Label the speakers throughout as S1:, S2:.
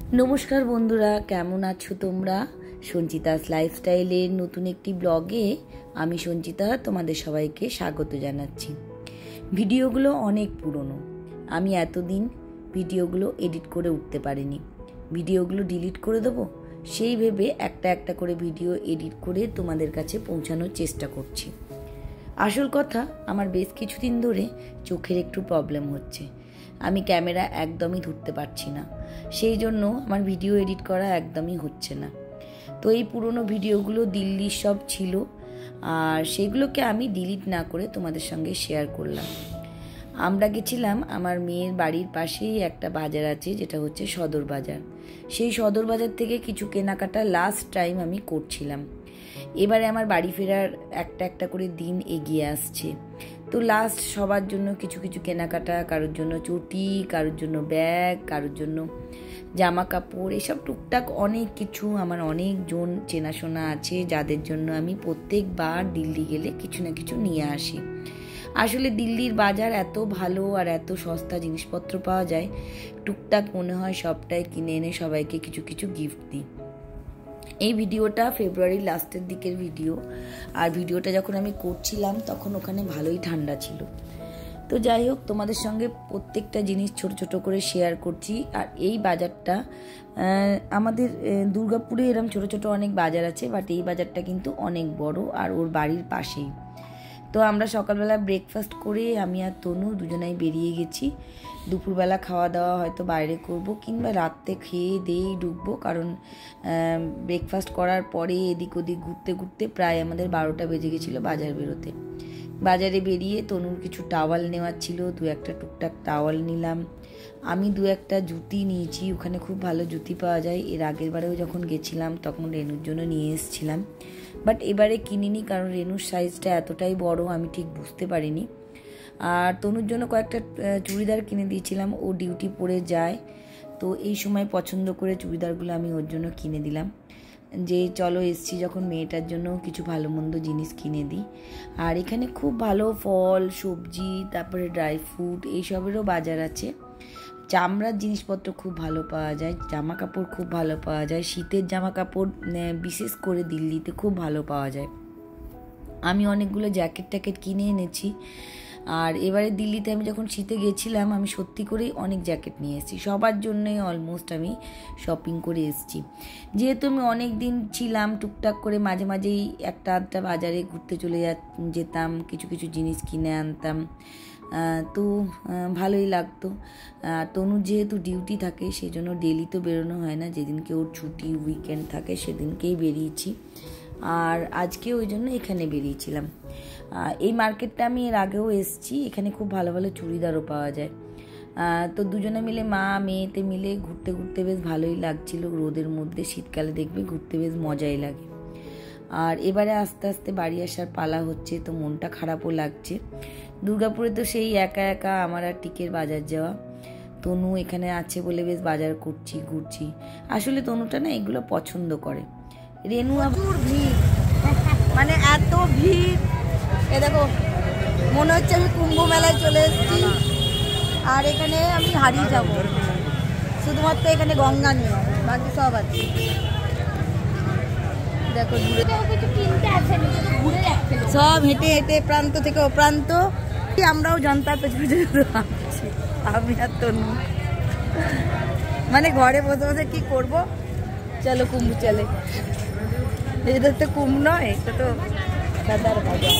S1: नमस्कार बंधुरा केमन आछो तोमरा संचितास लाइफस्टाइलेर नतून एकटी ब्लगे आमी संचिता तोमादेर सबाइके स्वागत जानाच्छि। भिडियोगुलो अनेक पुरानो, आमी एतदिन भिडियोगुलो एडिट करे उठते पारिनि। भिडियोगुलो डिलीट करे देबो सेई भेबे एकटा एकटा करे भिडियो एडिट करे तोमादेर काछे पौंछानोर चेष्टा करछि। आसल कथा आमार बेश किछुदिन धरे चोखेर एकटु प्रब्लेम हच्छे, आमी कैमरा एकदमই ধরতে পারছি না, সেই জন্য আমার ভিডিও এডিট করা একদমই হচ্ছে না। তো এই পুরনো ভিডিওগুলো দিল্লির সব ছিল আর সেগুলোকে আমি ডিলিট না করে তোমাদের সঙ্গে শেয়ার করলাম। আমরা গেছিলাম আমার মেয়ের বাড়ির পাশেই একটা বাজার আছে যেটা হচ্ছে সদর বাজার। সেই সদর বাজার থেকে কিছু কেনাকাটা লাস্ট টাইম আমি করছিলাম। এবারে আমার বাড়ি ফেরার একটা একটা করে দিন এগিয়ে আসছে। তো লাস্ট সবার জন্য কিছু কিছু কেনাকাটা, কারোর জন্য চটি, কারোর জন্য ব্যাগ, কারোর জন্য জামা কাপড়, এসব টুকটাক অনেক কিছু। আমার অনেকজন চেনাশোনা আছে যাদের জন্য আমি প্রত্যেকবার দিল্লি গেলে কিছু না কিছু নিয়ে আসি। আসলে দিল্লির বাজার এত ভালো আর এত সস্তা জিনিসপত্র পাওয়া যায়, টুকটাক মনে হয় সবটাই কিনে এনে সবাইকে কিছু কিছু গিফট দিই। এই ভিডিওটা ফেব্রুয়ারির লাস্টের দিকের ভিডিও, আর ভিডিওটা যখন আমি করছিলাম তখন ওখানে ভালোই ঠান্ডা ছিল। তো যাই হোক, তোমাদের সঙ্গে প্রত্যেকটা জিনিস ছোট ছোট করে শেয়ার করছি। আর এই বাজারটা আমাদের দুর্গাপুরে এরকম ছোট ছোট অনেক বাজার আছে, বাট এই বাজারটা কিন্তু অনেক বড় আর ওর বাড়ির পাশেই। তো আমরা সকালবেলা ব্রেকফাস্ট করে আমি আর তনু দুজনাই বেরিয়ে গেছি। দুপুরবেলা খাওয়া দাওয়া হয়তো বাইরে করব কিংবা রাতে খেয়ে দিয়েই ঢুকবো, কারণ ব্রেকফাস্ট করার পরে এদিক ওদিক ঘুরতে ঘুরতে প্রায় আমাদের 12টা বেজে গেছিলো বাজার বেরোতে। বাজারে বেরিয়ে তনুর কিছু টাওয়াল নেওয়ার ছিল, দু একটা টুকটাক টাওয়াল নিলাম। আমি দু একটা জুতি নিয়েছি, ওখানে খুব ভালো জুতি পাওয়া যায়। এর আগের বারেও যখন গেছিলাম তখন রেনুর জন্য নিয়ে এসেছিলাম, বাট এবারে কিনিনি কারণ রেনুর সাইজটা এতটাই বড় আমি ঠিক বুঝতে পারিনি। আর তনুর জন্য কয়েকটা চুড়িদার কিনে দিয়েছিলাম, ও ডিউটি পরে যায়, তো এই সময় পছন্দ করে চুড়িদারগুলো আমি ওর জন্য কিনে দিলাম। যে চলো এসছি যখন মেয়েটার জন্য কিছু ভালো মন্দ জিনিস কিনে দিই। আর এখানে খুব ভালো ফল, সবজি, তারপরে ড্রাই ফ্রুট এইসবেরও বাজার আছে। চামড়ার জিনিসপত্র খুব ভালো পাওয়া যায়, জামা কাপড় খুব ভালো পাওয়া যায়, শীতের জামা কাপড় বিশেষ করে দিল্লিতে খুব ভালো পাওয়া যায়। আমি অনেকগুলো জ্যাকেট ট্যাকেট কিনে এনেছি। আর এবারে দিল্লিতে আমি যখন শীতে গেছিলাম আমি সত্যি করেই অনেক জ্যাকেট নিয়ে এসেছি, সবার জন্যই অলমোস্ট আমি শপিং করে এসেছি। যেহেতু আমি অনেক দিন ছিলাম, টুকটাক করে মাঝে মাঝেই একটা আধটা বাজারে ঘুরতে চলে যেতাম, কিছু কিছু জিনিস কিনে আনতাম, তো ভালোই লাগতো। তনুর যেহেতু ডিউটি থাকে সেই জন্য ডেলি তো বেরোনো হয় না, যেদিনকে ওর ছুটি উইকেন্ড থাকে সেদিনকেই বেরিয়েছি। আর আজকে ওই জন্য এখানে বেরিয়েছিলাম। এই মার্কেটটা আমি এর আগেও এসেছি, এখানে খুব ভালো ভালো চুড়িদারও পাওয়া যায়। তো দুজনে মিলে মা মেয়েতে মিলে ঘুরতে ঘুরতে বেশ ভালোই লাগছিল। রোদের মধ্যে শীতকালে দেখবে ঘুরতে বেশ মজাই লাগে। আর এবারে আস্তে আস্তে বাড়ি আসার পালা হচ্ছে, তো মনটা খারাপও লাগছে। দুর্গাপুরে তো সেই একা একা আমার আর টিকের বাজার যাওয়া। তনু এখানে আছে বলে বেশ বাজার করছি, ঘুরছি। আসলে তনুটা না এগুলো পছন্দ করে। রেনু প্রচুর ভিড়, মানে এত ভিড়, এ দেখো মনে হচ্ছে আমি কুম্ভ মেলায় চলে এসেছি। আর এখানে আমি হারিয়ে যাব, শুধুমাত্র এখানে গঙ্গা নেই, বাকি সব আছে। দেখো সব হেঁটে হেঁটে প্রান্ত থেকে ও প্রান্ত, আমরাও জানতাম পেছনে আসছি আমি আর তনু। মানে ঘরে বসে বসে কি করব, চলো কুম্ভ চলে। এটা তো কুম্ভ নয়, এটা তো সাদার বাজার।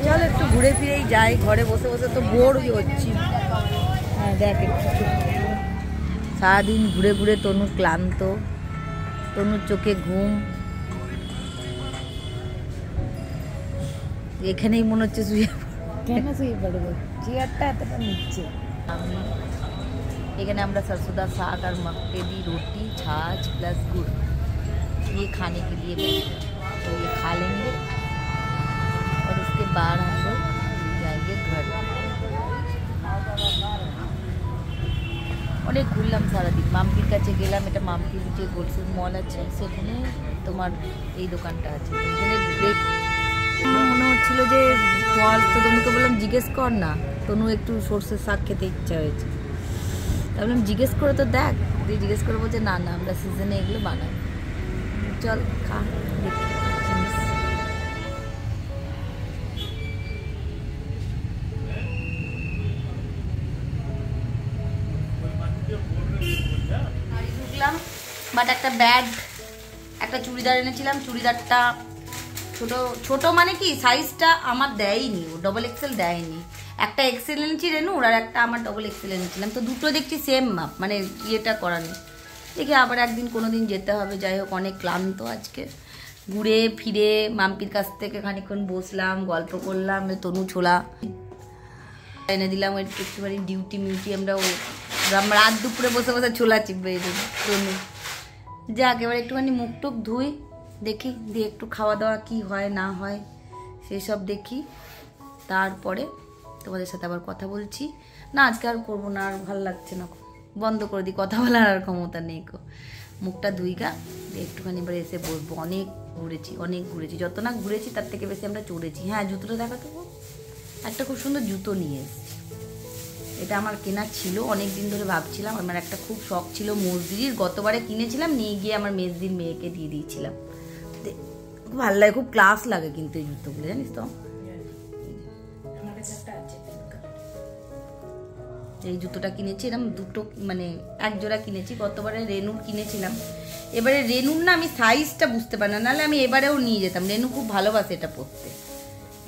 S1: চলো একটু ঘুরে ফিরেই যাই, ঘরে বসে বসে তো বোর হচ্ছি। হ্যাঁ দেখ, সারাদিন ঘুরে ঘুরে তনু ক্লান্ত, তনুর চোখে ঘুম। এখানেই মনে হচ্ছে শুয়ে পড়বো, চেয়ারটা এতটা নিচ্ছে। আমি এখানে আমরা सरसों का साग और मक्के दी रोटी, छाछ प्लस गुड़ ये खाने के लिए बैठे, तो ये खा लेंगे और उसके बाद हम लोग जाएंगे घर। অনেক ঘুরলাম সারাদিন, মাম্পির কাছে গেলাম। এটা মাম্পির যে গোলসুর মল আছে সেখানে তোমার এই দোকানটা আছে, এখানে ব্রেক মনে হচ্ছিল যে ফল, তো তনুকে বললাম জিজ্ঞেস কর না, তনু একটু সর্ষের শাক খেতে ইচ্ছা হয়েছে। ভাবলাম জিজ্ঞেস করে তো দেখ, দিয়ে জিজ্ঞেস করে বলছে না না আমরা সিজনে এগুলো বানাই। চল খা দেখি জিনিস। ঢুকলাম, বাট একটা ব্যাগ, একটা চুড়িদার এনেছিলাম। চুড়িদারটা ছোট ছোট মানে কি সাইজটা আমার দেয়নি, ও ডবল এক্সেল দেয়নি। একটা এক্সেল এনেছি রেনুর, আর একটা আমার ডবল এক্সেল এনেছিলাম। তো দুটো দেখছি সেম মাপ, মানে ইয়েটা করা নেই। দেখি আবার একদিন কোনো দিন যেতে হবে। যাই হোক, অনেক ক্লান্ত আজকে, ঘুরে ফিরে মাম্পির কাছ থেকে খানিকক্ষণ বসলাম, গল্প করলাম, তনু ছোলা এনে দিলাম, একটুখানি ডিউটি মিউটি আমরা রাত দুপুরে বসে বসে ছোলা চিপবে তনু। যাক, এবার একটুখানি মুখ টুক ধুই, দেখি দিয়ে একটু খাওয়া দাওয়া কি হয় না হয় সেসব দেখি, তারপরে তোমাদের সাথে আবার কথা বলছি। না আজকে আর করবো না, আর ভালো লাগছে না, বন্ধ করে দিই, কথা বলার আর ক্ষমতা নেই গো। মুখটা ধুই গা, একটুখানি এবার এসে বসবো। অনেক ঘুরেছি, যত না ঘুরেছি তার থেকে বেশি আমরা চড়েছি। হ্যাঁ, জুতোটা দেখাতে গো, একটা খুব সুন্দর জুতো নিয়ে এসেছি। এটা আমার কেনা ছিল, অনেক দিন ধরে ভাবছিলাম। আমার একটা খুব শখ ছিল মসজিদের, গতবারে কিনেছিলাম, নিয়ে গিয়ে আমার মেজদির মেয়েকে দিয়ে দিয়েছিলাম। খুব ভালো লাগে, খুব ক্লাস লাগে কিন্তু এই জুতোগুলো, জানিস তো। এই জুতোটা কিনেছি, এরকম দুটো মানে এক জোড়া কিনেছি। গতবারে রেনুর কিনেছিলাম, এবারে রেনুর না আমি সাইজটা বুঝতে পারি না, নাহলে আমি এবারেও নিয়ে যেতাম। রেনু খুব ভালোবাসে এটা পরতে,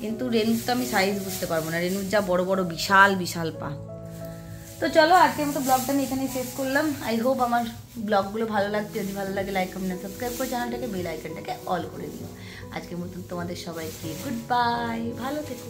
S1: কিন্তু রেনুর তো আমি সাইজ বুঝতে পারবো না। রেনুর যা বড় বড় বিশাল বিশাল পা। তো চলো, আজকের মতো ব্লগটা আমি এখানেই শেষ করলাম। আই হোপ আমার ব্লগগুলো ভালো লাগছে। যদি ভালো লাগে লাইক কমেন্ট সাবস্ক্রাইব করে চ্যানেলটাকে, বেল আইকনটাকে অল করে দিও। আজকের মতন তোমাদের সবাইকে গুড বাই, ভালো থেকো।